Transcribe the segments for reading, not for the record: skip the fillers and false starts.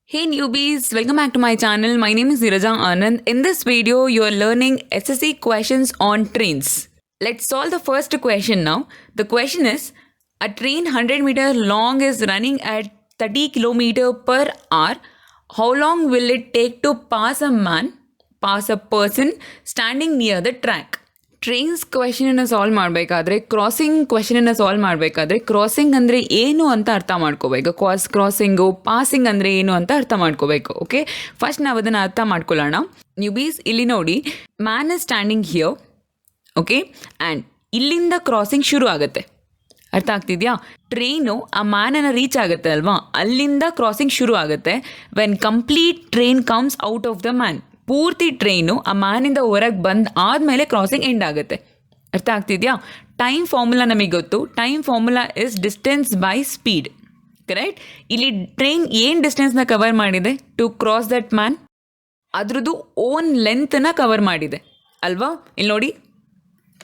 Hey newbies, welcome back to my channel. My name is Niraja Anand. In this video, you are learning SSC questions on trains. Let's solve the first question now. The question is, a train 100 meter long is running at 30 kilometer per hour. How long will it take to pass a person standing near the track? Trains ಕ್ವೆಶನನ್ನು solve ಮಾಡಬೇಕಾದ್ರೆ ಕ್ವೆಶನನ್ನು solve ಮಾಡಬೇಕಾದ್ರೆ crossing ಅಂದರೆ ಏನು ಅಂತ ಅರ್ಥ ಮಾಡ್ಕೋಬೇಕು. Crossing passing ಅಂದರೆ ಏನು ಅಂತ ಅರ್ಥ ಮಾಡ್ಕೋಬೇಕು. ಓಕೆ, ಫಸ್ಟ್ ನಾವು ಅದನ್ನು ಅರ್ಥ ಮಾಡ್ಕೊಳ್ಳೋಣ. ನ್ಯೂಬೀಸ್ ಇಲ್ಲಿ ನೋಡಿ, man is standing here. Okay, and ಇಲ್ಲಿಂದ ಕ್ರಾಸಿಂಗ್ ಶುರು ಆಗುತ್ತೆ. ಅರ್ಥ ಆಗ್ತಿದೆಯಾ? ಟ್ರೈನು ಆ ಮ್ಯಾನನ್ನು ರೀಚ್ ಆಗುತ್ತೆ ಅಲ್ವಾ, ಅಲ್ಲಿಂದ ಕ್ರಾಸಿಂಗ್ ಶುರು ಆಗುತ್ತೆ. When complete train comes out of the man, ಪೂರ್ತಿ ಟ್ರೈನು ಆ ಮ್ಯಾನಿಂದ ಹೊರಗೆ ಬಂದು ಆದಮೇಲೆ ಕ್ರಾಸಿಂಗ್ ಎಂಡ್ ಆಗುತ್ತೆ. ಅರ್ಥ ಆಗ್ತಿದೆಯಾ? ಟೈಮ್ ಫಾರ್ಮುಲಾ ನಮಗೆ ಗೊತ್ತು. Time formula is distance by speed. Correct? ಇಲ್ಲಿ ಟ್ರೈನ್ ಏನು ಡಿಸ್ಟೆನ್ಸ್ನ ಕವರ್ ಮಾಡಿದೆ ಟು ಕ್ರಾಸ್ ದಟ್ ಮ್ಯಾನ್? ಅದ್ರದ್ದು ಓನ್ ಲೆಂತನ್ನ ಕವರ್ ಮಾಡಿದೆ ಅಲ್ವಾ? ಇಲ್ಲಿ ನೋಡಿ,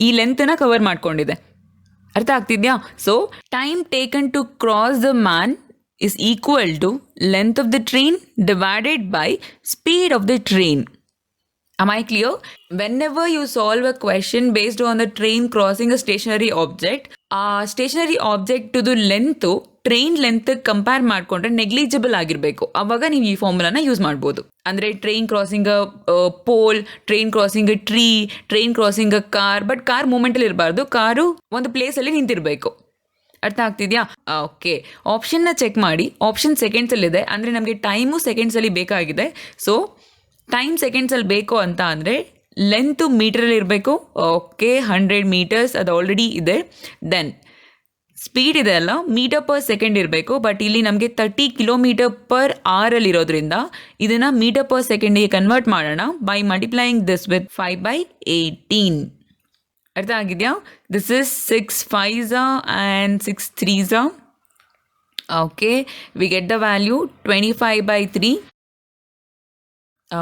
ಈ ಲೆಂತನ್ನ ಕವರ್ ಮಾಡ್ಕೊಂಡಿದೆ. ಅರ್ಥ ಆಗ್ತಿದೆಯಾ? So time taken to cross the man is equal to length of the train divided by speed of the train. Am I clear? Whenever you solve a question based on the train crossing a stationary object, stationary object to the length train length compare ಮಾಡಿಕೊಂಡ್ರೆ negligible ಆಗಿರಬೇಕು. ಆವಾಗ ನೀವು ಈ ಫಾರ್ಮುಲಾನ use ಮಾಡ್ಬೋದು. ಅಂದರೆ train crossing pole, train crossing tree, train crossing car. But car ಮೂಮೆಂಟಲ್ಲಿ ಇರಬಾರ್ದು, ಕಾರು ಒಂದು ಪ್ಲೇಸಲ್ಲಿ ನಿಂತಿರಬೇಕು. ಅರ್ಥ ಆಗ್ತಿದೆಯಾ? ಓಕೆ, ಆಪ್ಷನ್ನ ಚೆಕ್ ಮಾಡಿ. ಆಪ್ಷನ್ ಸೆಕೆಂಡ್ಸಲ್ಲಿದೆ, ಅಂದರೆ ನಮಗೆ ಟೈಮು ಸೆಕೆಂಡ್ಸಲ್ಲಿ ಬೇಕಾಗಿದೆ. ಸೊ ಟೈಮ್ ಸೆಕೆಂಡ್ಸಲ್ಲಿ ಬೇಕು ಅಂತ ಅಂದರೆ ಲೆಂತು ಮೀಟರಲ್ಲಿ ಇರಬೇಕು. ಓಕೆ, 100 ಮೀಟರ್ಸ್ ಅದು ಆಲ್ರೆಡಿ ಇದೆ. ದೆನ್ ಸ್ಪೀಡ್ ಇದೆ ಅಲ್ಲ, ಮೀಟರ್ ಪರ್ ಸೆಕೆಂಡ್ ಇರಬೇಕು. ಬಟ್ ಇಲ್ಲಿ ನಮಗೆ 30 ಕಿಲೋಮೀಟರ್ ಪರ್ ಅವರಲ್ಲಿ ಇರೋದ್ರಿಂದ ಇದನ್ನು ಮೀಟರ್ ಪರ್ ಸೆಕೆಂಡಿಗೆ ಕನ್ವರ್ಟ್ ಮಾಡೋಣ ಬೈ ಮಲ್ಟಿಪ್ಲೈಯಿಂಗ್ ದಿಸ್ ವಿತ್ 5/18. ಅರ್ಥ ಆಗಿದೆಯಾ? This is 6 5s and 6 3s. Okay, we get the value 25/3.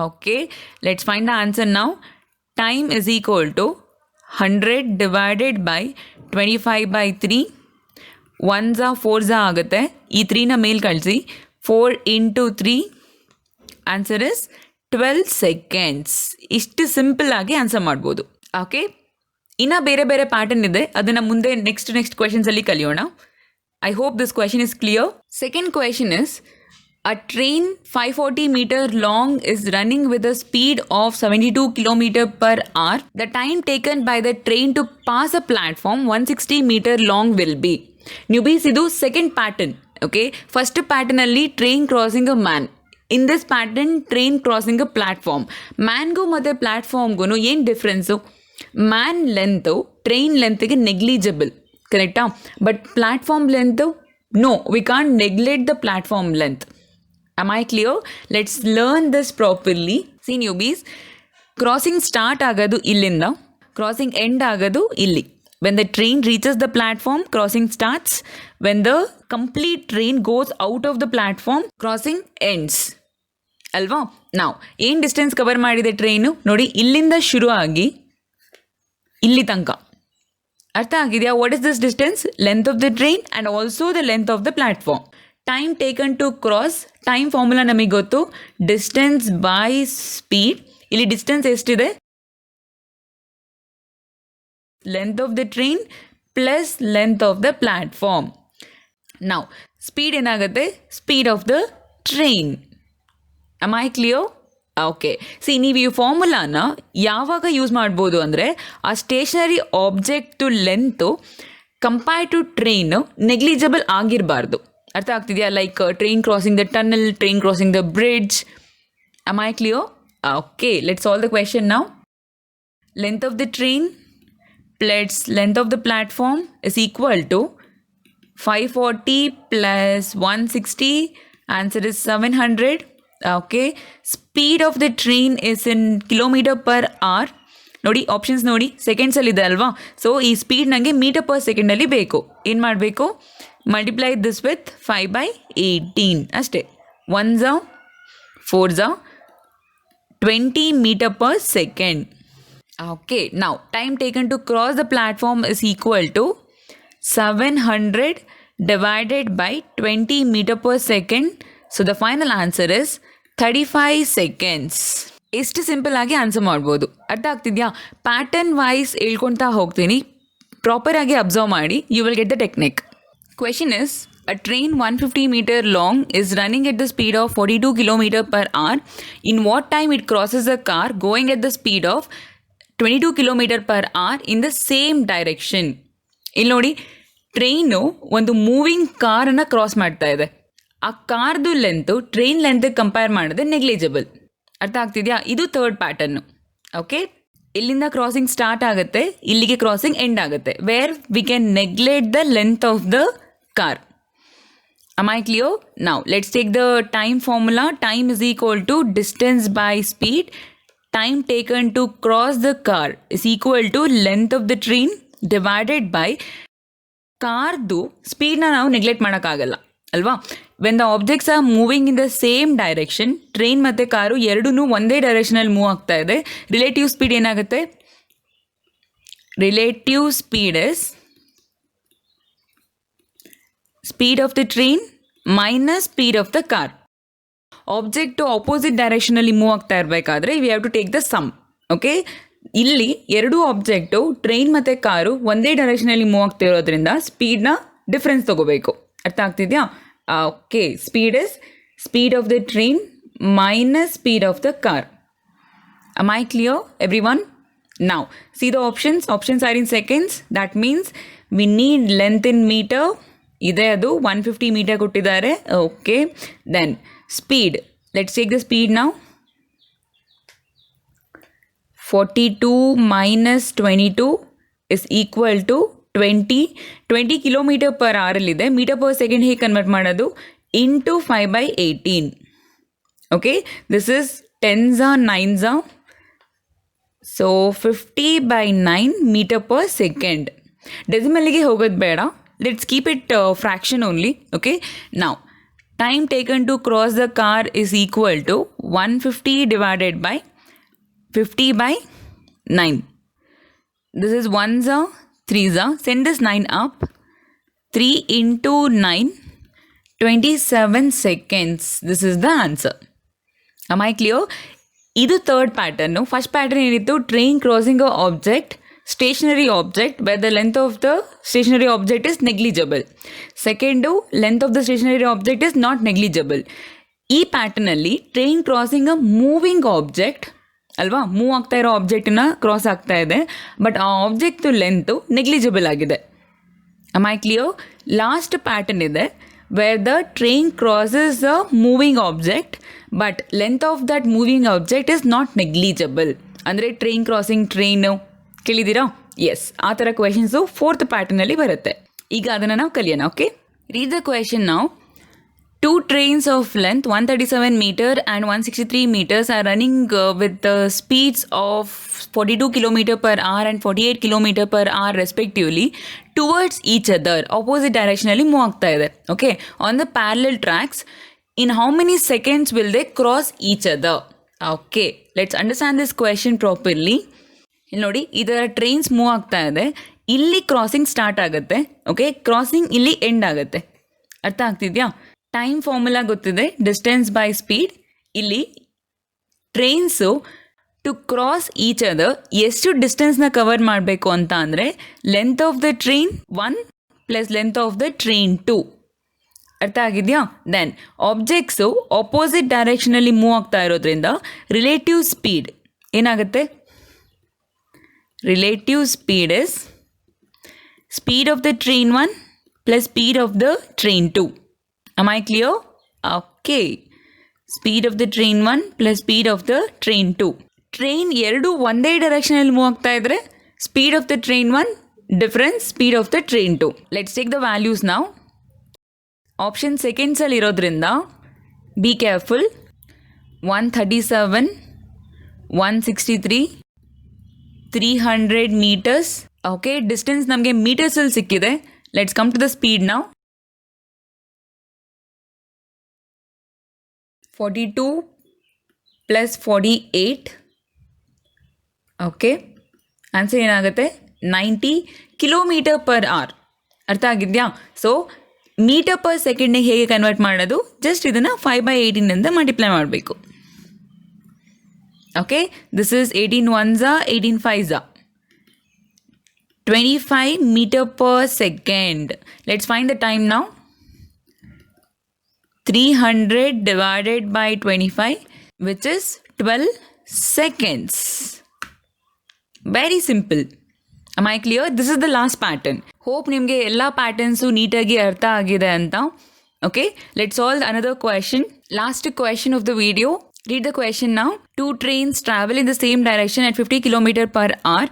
Okay, let's find the answer now. Time is equal to 100 divided by 25/3. 1s 4s ಆಗುತ್ತೆ. ಈ 3ನ ಮೇಲ್ ಕಳಿಸಿ. 4 into 3, answer is 12 seconds. ಇಷ್ಟು simple ಆಗಿ answer ಮಾಡ್ಬೋದು. Okay, ಇನ್ನು ಬೇರೆ ಬೇರೆ pattern ಇದೆ, ಅದನ್ನು ಮುಂದೆ ನೆಕ್ಸ್ಟ್ ಕ್ವೆಶನ್ಸಲ್ಲಿ ಕಲಿಯೋಣ. I hope this question is clear. Second question is, a train 540 meter long is running with a speed of 72 km per hour. The time taken by the train to pass a platform 160 meter long will be. Newbies, ಇದು second pattern. Okay, first ಪ್ಯಾಟರ್ನಲ್ಲಿ train crossing a man. In this pattern train crossing a platform. ಮ್ಯಾನ್ಗೂ ಮತ್ತು ಪ್ಲ್ಯಾಟ್ಫಾರ್ಮ್ಗೂ ಏನು difference? Man length train ಲೆಂತ್ಗೆ negligible, ಕರೆಕ್ಟಾ? But platform length no, we can't neglect the platform length. Am I clear? Let's learn this properly. See newbies, crossing start ಆಗೋದು ಇಲ್ಲಿಂದ, crossing end ಆಗೋದು ಇಲ್ಲಿ. When the train reaches the platform, crossing starts. When the complete train goes out of the platform, crossing ends ಅಲ್ವಾ? ನಾವು ಏನು distance cover ಮಾಡಿದೆ train ನೋಡಿ, ಇಲ್ಲಿಂದ ಶುರು ಆಗಿ ಇಲ್ಲಿ ತನಕ. ಅರ್ಥ ಆಗಿದೆಯಾ? What is this distance? Length of the train and also the length of the platform. Time taken to cross, time formula ನಮಗೆ ಗೊತ್ತು, ಡಿಸ್ಟೆನ್ಸ್ ಬೈ ಸ್ಪೀಡ್. ಇಲ್ಲಿ ಡಿಸ್ಟೆನ್ಸ್ ಎಷ್ಟಿದೆ? Length of the train plus length of the platform. ನಾವು speed ಏನಾಗುತ್ತೆ? Speed of the train. Am I clear? Okay, see ನೀವು ಈ ಫಾರ್ಮುಲಾನ ಯಾವಾಗ ಯೂಸ್ ಮಾಡ್ಬೋದು ಅಂದರೆ, ಆ stationary object length compare to train negligible ಆಗಿರಬಾರ್ದು. ಅರ್ಥ ಆಗ್ತಿದೆಯಾ? Like train crossing the tunnel, train crossing the bridge. Am I clear? Okay, let's solve the question now. Length of the train plus length of the platform is equal to 540 plus 160, answer is 700. Okay, speed of the train is in kilometre per hour. ನೋಡಿ options ನೋಡಿ, ಸೆಕೆಂಡ್ಸಲ್ಲಿದೆ ಅಲ್ವಾ? So ಈ speed ನನಗೆ metre per ಸೆಕೆಂಡಲ್ಲಿ ಬೇಕು. ಏನು ಮಾಡಬೇಕು? Multiply this with 5/18 ಅಷ್ಟೇ. 1s 4s 20 meter per second. Okay, now time taken to cross the platform is equal to 700 divided by 20 meter per second. So the final answer is 35 seconds. ಎಷ್ಟು simple ಆಗಿ answer ಮಾಡ್ಬೋದು. ಅರ್ಥ ಆಗ್ತಿದ್ಯಾ? Pattern wise ಹೇಳ್ಕೊತಾ ಹೋಗ್ತೀನಿ, ಪ್ರಾಪರಾಗಿ observe ಮಾಡಿ, you will get the technique. Question is, a train 150 meter long is running at the speed of 42 km per hour. In what time it crosses a car going at the speed of 22 km per hour in the same direction? ಇಲ್ಲಿ ನೋಡಿ, train ಒಂದು moving ಕಾರನ್ನು cross ಮಾಡ್ತಾ ಇದೆ. ಆ ಕಾರ್ದು length train length compare ಮಾಡಿದ್ರೆ negligible. ಅರ್ಥ ಆಗ್ತಿದೆಯಾ? ಇದು ಥರ್ಡ್ ಪ್ಯಾಟರ್ನು. ಓಕೆ, ಇಲ್ಲಿಂದ ಕ್ರಾಸಿಂಗ್ ಸ್ಟಾರ್ಟ್ ಆಗುತ್ತೆ, ಇಲ್ಲಿಗೆ ಕ್ರಾಸಿಂಗ್ ಎಂಡ್ ಆಗುತ್ತೆ, where we can neglect the length of the car. Am I clear? Now, let's take the time formula. Time is equal to distance by speed. Time taken to cross the car is equal to length of the train divided by ಕಾರ್ದು ಸ್ಪೀಡ್ನ ನಾವು neglect ಮಾಡೋಕ್ಕಾಗಲ್ಲ ಅಲ್ವಾ? When the objects are moving in the same direction, train ಮತ್ತು car ಎರಡೂ ಒಂದೇ ಡೈರೆಕ್ಷನಲ್ಲಿ move ಆಗ್ತಾ ಇದೆ, ರಿಲೇಟಿವ್ ಸ್ಪೀಡ್ ಏನಾಗುತ್ತೆ? Relative speed is speed of the train minus speed of the car. Object opposite ಡೈರೆಕ್ಷನಲ್ಲಿ ಮೂವ್ ಆಗ್ತಾ ಇರಬೇಕಾದ್ರೆ we have to take the sum. Okay, ಇಲ್ಲಿ ಎರಡು ಆಬ್ಜೆಕ್ಟು ಟ್ರೈನ್ ಮತ್ತು ಕಾರು ಒಂದೇ ಡೈರೆಕ್ಷನಲ್ಲಿ ಮೂವ್ ಆಗ್ತಿರೋದ್ರಿಂದ ಸ್ಪೀಡ್ನ ಡಿಫ್ರೆನ್ಸ್ ತೊಗೋಬೇಕು. ಅರ್ಥ ಆಗ್ತಿದೆಯಾ? Okay, speed is speed of the train minus speed of the car. Am I clear, everyone? Now, see the options. Options are in seconds. That means we need length in meter. ಇದೆ ಅದು 150 metre ಕೊಟ್ಟಿದ್ದಾರೆ. Okay, then speed. Let's take the speed ನಾವು. 42 minus 22 is equal to 20 kilometre per ಅವರಲ್ಲಿದೆ. Metre per second ಹೇಗೆ convert ಮಾಡೋದು? Into 5/18. Okay, this is 10s are 9s are. So 50/9 metre per second. ಡೆಸಿಮಲ್ಗೆ ಹೋಗೋದು ಬೇಡ. Let's keep it fraction only. Okay, now time taken to cross the car is equal to 150 divided by 50/9. This is 1s are 3s are. Send this 9 up. 3 into 9, 27 seconds. This is the answer. Am I clear? ಇದು third pattern. First pattern ಏನಿತ್ತು? Train crossing a object, stationary object where the length of the stationary object is negligible. Second, length of the stationary object is not negligible. ಈ ಪ್ಯಾಟರ್ನಲ್ಲಿ train crossing ಅ moving object ಅಲ್ವಾ? Move ಆಗ್ತಾ ಇರೋ ಆಬ್ಜೆಕ್ಟನ್ನ cross ಆಗ್ತಾ ಇದೆ, but ಆ object length negligible ಆಗಿದೆ. Am I clear? Last pattern ಇದೆ where the train crosses a moving object but length of that moving object is not negligible. ಅಂದರೆ train crossing train ಕೇಳಿದ್ದೀರಾ? ಎಸ್, ಆ ಥರ ಕ್ವೆಶನ್ಸು ಫೋರ್ತ್ ಪ್ಯಾಟರ್ನಲ್ಲಿ ಬರುತ್ತೆ. ಈಗ ಅದನ್ನು ನಾವು ಕಲಿಯೋಣ. ಓಕೆ, ರೀಡ್ ದ ಕ್ವೆಶನ್ ನಾವು. 2 trains of length 137 meter and 163 meters are running with the speeds of 42 km per hour and 48 km per hour respectively towards each other. Opposite directionally move ಆಗ್ತಾ ಇದೆ. Okay, on the parallel tracks. In how many seconds will they cross each other? Okay, let's understand this question properly. ಇಲ್ಲಿ ನೋಡಿ, ಈ ಥರ trains move ಆಗ್ತಾ ಇದೆ. ಇಲ್ಲಿ crossing start ಆಗುತ್ತೆ. ಓಕೆ, ಕ್ರಾಸಿಂಗ್ ಇಲ್ಲಿ ಎಂಡ್ ಆಗುತ್ತೆ. ಅರ್ಥ ಆಗ್ತಿದೆಯಾ? ಟೈಮ್ ಫಾರ್ಮುಲಾ ಗೊತ್ತಿದೆ, ಡಿಸ್ಟೆನ್ಸ್ ಬೈ ಸ್ಪೀಡ್. ಇಲ್ಲಿ trains to cross each other ಎಷ್ಟು ಡಿಸ್ಟೆನ್ಸ್ನ ಕವರ್ ಮಾಡಬೇಕು ಅಂತ ಅಂದರೆ length of the train 1 plus length of the train 2. ಅರ್ಥ ಆಗಿದೆಯಾ? ದೆನ್ ಆಬ್ಜೆಕ್ಟ್ಸು ಆಪೋಸಿಟ್ ಡೈರೆಕ್ಷನಲ್ಲಿ ಮೂವ್ ಆಗ್ತಾ ಇರೋದ್ರಿಂದ ರಿಲೇಟಿವ್ ಸ್ಪೀಡ್ ಏನಾಗುತ್ತೆ? Relative speed is speed of the train 1 plus speed of the train 2. Am I clear? Okay. Speed of the train 1 plus speed of the train 2. Train ಎರಡು ಒಂದೇ ಡೈರೆಕ್ಷನಲ್ಲಿ move ಆಗ್ತಾ ಇದ್ರೆ speed of the train 1 difference speed of the train 2. Let's take the values now. Option seconds ಅಲ್ಲಿ ಇರೋದ್ರಿಂದ be careful. 137, 163, 300 meters. Okay, distance ನಮಗೆ ಮೀಟರ್ಸಲ್ಲಿ ಸಿಕ್ಕಿದೆ. Let's come to the speed ನಾವು. 42 ಪ್ಲಸ್ 48. ಓಕೆ, ಆನ್ಸರ್ ಏನಾಗುತ್ತೆ? 90 ಕಿಲೋಮೀಟರ್ ಪರ್ ಅವರ್. ಅರ್ಥ ಆಗಿದೆಯಾ? So metre per ಸೆಕೆಂಡ್ಗೆ ಹೇಗೆ ಕನ್ವರ್ಟ್ ಮಾಡೋದು, ಜಸ್ಟ್ ಇದನ್ನು 5/18 ಮಲ್ಟಿಪ್ಲೈ ಮಾಡಬೇಕು. Okay, this is 18 ones are 18 5s are 25 meter per second. Let's find the time now. 300 divided by 25, which is 12 seconds. Very simple. Am I clear? This is the last pattern. Hope ನಿಮಗೆ ಎಲ್ಲ patterns ನೀಟಾಗಿ ಅರ್ಥ ಆಗಿದೆ ಅಂತ. Okay, let's solve another question. Last question of the video. Read the question now. Two trains travel in the same direction at 50 km per hour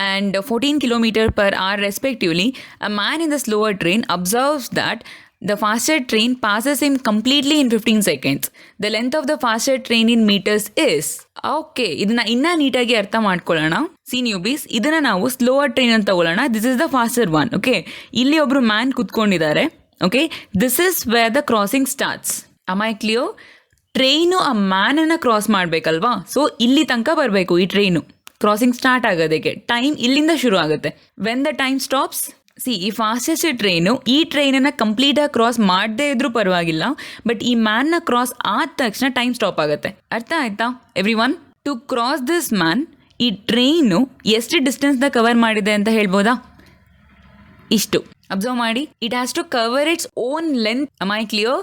and 14 km per hour respectively. A man in the slower train observes that the faster train passes him completely in 15 seconds. The length of the faster train in meters is. Okay, ಇದನ್ನ ಇನ್ನೂ ನೀಟಾಗಿ ಅರ್ಥ ಮಾಡ್ಕೊಳ್ಳೋಣ. C ನ್ಯೂಬೀಸ್, ಇದನ್ನು ನಾವು slower train ಅಂತ ತಗೊಳ್ಳೋಣ. This is the faster one. Okay, ಇಲ್ಲಿ ಒಬ್ಬರು ಮ್ಯಾನ್ ಕುತ್ಕೊಂಡಿದ್ದಾರೆ. Okay, this is where the crossing starts. Am I clear? Train ಆ ಮ್ಯಾನನ್ನು ಕ್ರಾಸ್ ಮಾಡಬೇಕಲ್ವಾ, ಸೊ ಇಲ್ಲಿ ತನಕ ಬರಬೇಕು ಈ ಟ್ರೈನು. ಕ್ರಾಸಿಂಗ್ ಸ್ಟಾರ್ಟ್ ಆಗೋದಕ್ಕೆ ಟೈಮ್ ಇಲ್ಲಿಂದ ಶುರು ಆಗುತ್ತೆ. When the time stops, C ಈ ಫಾಸ್ಟೆಸ್ಟ್ ಟ್ರೈನು ಈ ಟ್ರೈನನ್ನು ಕಂಪ್ಲೀಟಾಗಿ ಕ್ರಾಸ್ ಮಾಡದೇ ಇದ್ರೂ ಪರವಾಗಿಲ್ಲ, ಬಟ್ ಈ ಮ್ಯಾನ್ನ ಕ್ರಾಸ್ ಆದ ತಕ್ಷಣ ಟೈಮ್ ಸ್ಟಾಪ್ ಆಗುತ್ತೆ. ಅರ್ಥ ಆಯ್ತಾ everyone? To cross this man, ಈ ಟ್ರೈನು ಎಷ್ಟು ಡಿಸ್ಟೆನ್ಸ್ನ ಕವರ್ ಮಾಡಿದೆ ಅಂತ ಹೇಳ್ಬೋದಾ? ಇಷ್ಟು. ಅಬ್ಸರ್ವ್ ಮಾಡಿ, it has to cover its own length. Am I clear?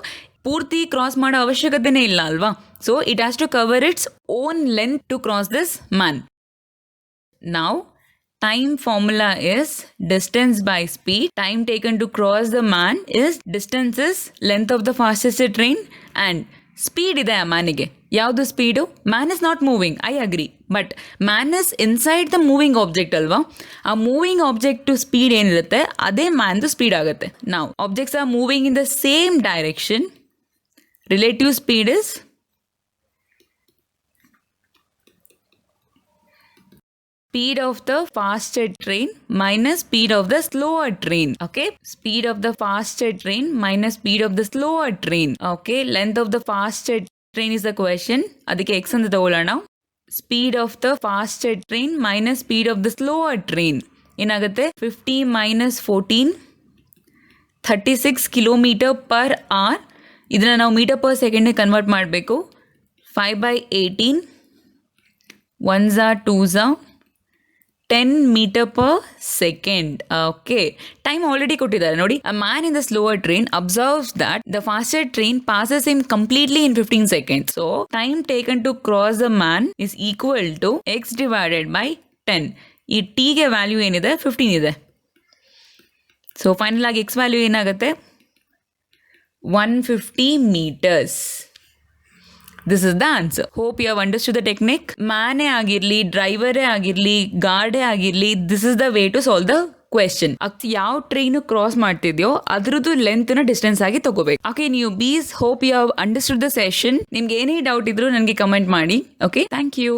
ಪೂರ್ತಿ ಕ್ರಾಸ್ ಮಾಡೋ ಅವಶ್ಯಕತೆನೇ ಇಲ್ಲ ಅಲ್ವಾ. So it has to cover its own length to cross this man. ನಾವು time formula is distance by speed. Time taken to cross the man is distance is length of the fastest train and speed ಇದೆ ಆ ಮ್ಯಾನಿಗೆ. ಯಾವುದು speed? Man is not moving, I agree, but man is inside the moving object ಅಲ್ವಾ. ಆ moving object speed ಏನಿರುತ್ತೆ ಅದೇ ಮ್ಯಾನ್ದು speed ಆಗುತ್ತೆ. ನಾವು objects are moving in the same direction. Relative speed is speed of the faster train minus speed of the slower train. Okay, speed of the faster train minus speed of the slower train. Okay, length of the faster train is the question. ಅದಕ್ಕೆ x ಅಂತ ತಗೊಳ್ಳೋಣ. Speed of the faster train minus speed of the slower train ಏನಾಗುತ್ತೆ? 50 minus 14 36 kilometre per hour. ಇದನ್ನು ನಾವು metre per ಸೆಕೆಂಡ್ಗೆ convert ಮಾಡಬೇಕು. 5/18 1s are 2s are 10 meter per second. Okay, time already ಕೊಟ್ಟಿದ್ದಾರೆ ನೋಡಿ. A man in the slower train observes that the faster train passes him completely in 15 seconds. So time taken to cross the man is equal to x divided by 10. ಈ t ಗೆ value ಏನಿದೆ? 15 ಇದೆ. So final ಆಗಿ x value ಏನಾಗುತ್ತೆ? 150 meters. This is the answer. Hope you have understood the technique. ಮ್ಯಾನೇ ಆಗಿರಲಿ, ಡ್ರೈವರೇ ಆಗಿರಲಿ, ಗಾರ್ಡೇ ಆಗಿರಲಿ, this is the way to solve the question. ಯಾವ ಟ್ರೈನು ಕ್ರಾಸ್ ಮಾಡ್ತಿದ್ಯೋ ಅದ್ರದ್ದು ಲೆಂತ್ನ ಡಿಸ್ಟೆನ್ಸ್ ಆಗಿ ತಗೋಬೇಕು. ಓಕೆ, ನೀವು ಬೀಸ್ hope you have understood the session. ನಿಮ್ಗೆ ಏನೇ ಡೌಟ್ ಇದ್ರೂ ನನಗೆ ಕಮೆಂಟ್ ಮಾಡಿ. Okay, thank you.